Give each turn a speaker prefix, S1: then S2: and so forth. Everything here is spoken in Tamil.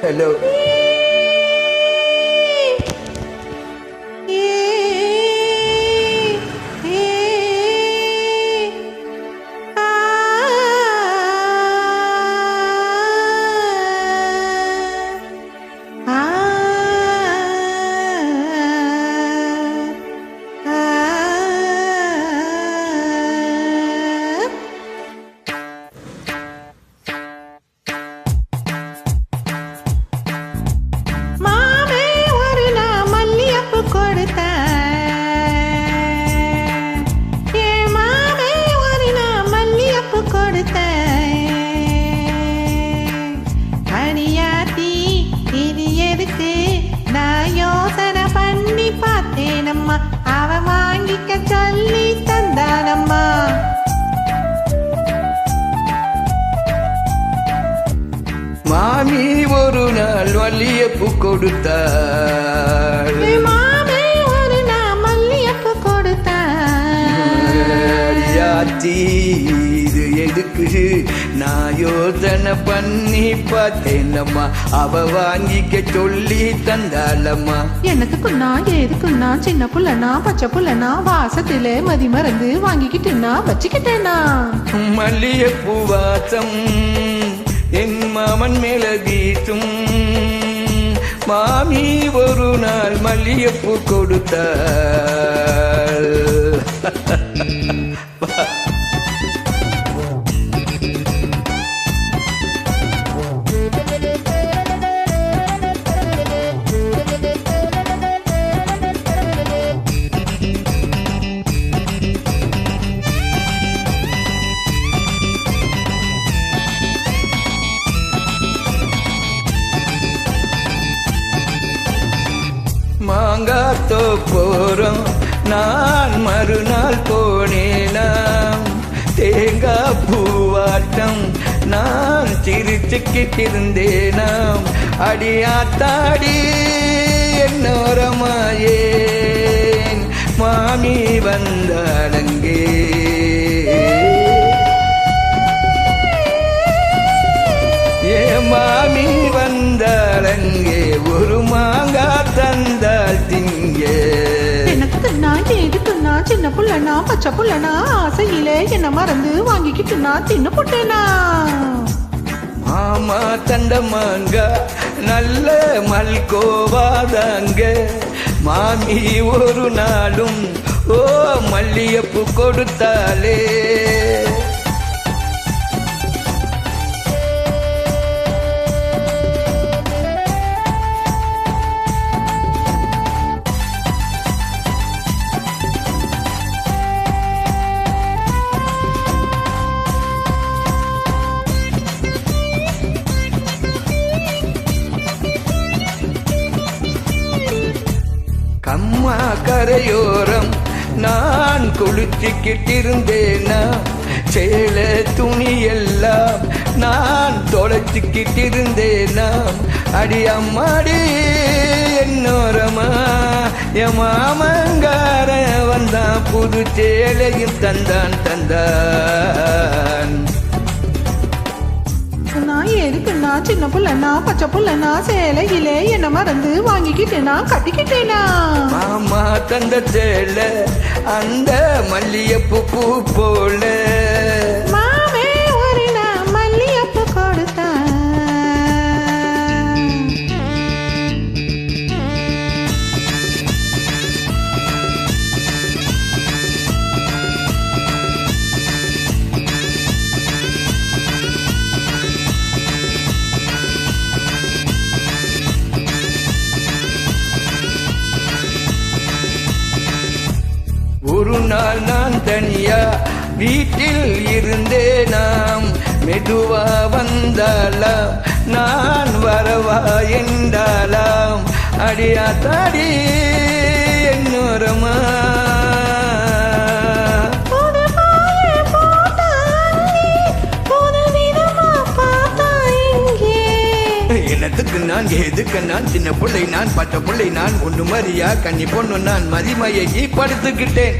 S1: ஹலோ.
S2: அவ வாங்கிக்க சொல்லி தந்தானம்மா.
S1: மாமி ஒரு நாள் மல்லியப்பூ கொடுத்தாள்.
S2: மாமே ஒரு நாள் மல்லியப்பூ கொடுத்தாள்.
S1: இது எதுக்கு நான் யோசனை பண்ணி பார்த்தேனம்மா. அவ வாங்கிக்க சொல்லி தந்தாளம்மா.
S2: எனக்குன்னா எதுக்குன்னா சின்ன புள்ளனா பச்சை புள்ளனா வாசத்திலே மதி மறந்து வாங்கிக்கிட்டுனா வச்சுக்கிட்டேனா.
S1: மல்லியப்பூ வாசம் என் மாமன் மேல வீசும். மாமி ஒரு நாள் மல்லியப்பூ கொடுத்தாள். மாங்காத்தோ போறோம் நான் மறுநாள் போனேனாம். தேங்காய் பூவாட்டம் நான் சிரிச்சுக்கிட்டு இருந்தேனாம். அடியாத்தாடி என்னோரமாயேன் மாமி வந்தாடங்கே. ஏ மாமி வந்தாடங்கே ஒரு மாங்கா தந்தாள் திங்க.
S2: எனக்குன்னா எதுக்குன்னா சின்ன புள்ளனா பச்சை புள்ளனா ஆசையிலே என்ன மறந்து வாங்கிக்கிட்டுனா தின்னு போட்டேனா.
S1: மாமா தண்ட மாங்கா நல்ல மல்கோவாதாங்க. மாமி ஒரு நாளும் ஓ மல்லியப்பூ கொடுத்தாலே. கம்மா கரையோரம் நான் குளிச்சுக்கிட்டிருந்தேனா. சேல துணி எல்லாம் நான் தொலைச்சிக்கிட்டிருந்தேனா. அடி அம்மாடி என்னோரமா என் மாமங்கார வந்தான் புது சேலையும் தந்தான்.
S2: நான் எதுக்குன்னா சின்ன புள்ளனா பச்சை புள்ளனா சேலையிலே என்ன மறந்து வாங்கிக்கிட்டேனா கட்டிக்கிட்டேனா.
S1: மாமா தந்த சேலை அந்த மல்லியப்பூ பூ போல.
S2: மாமே ஒரு நாள் மல்லியப்பூ கொடுத்தா.
S1: ஒரு நாள் நான் தனியா வீட்டில் இருந்தேனாம். மெதுவா வந்தாலாம் நான் வரவா என்றாலாம். அடியா தாடி என்னோரமா என்னத்துக்கு நான் எதுக்கு நான் சின்ன பிள்ளை நான் பச்சை பிள்ளை நான் ஒண்ணு மாதிரியா கன்னி பொண்ணு நான் மதிமயகி படுத்துக்கிட்டேன்.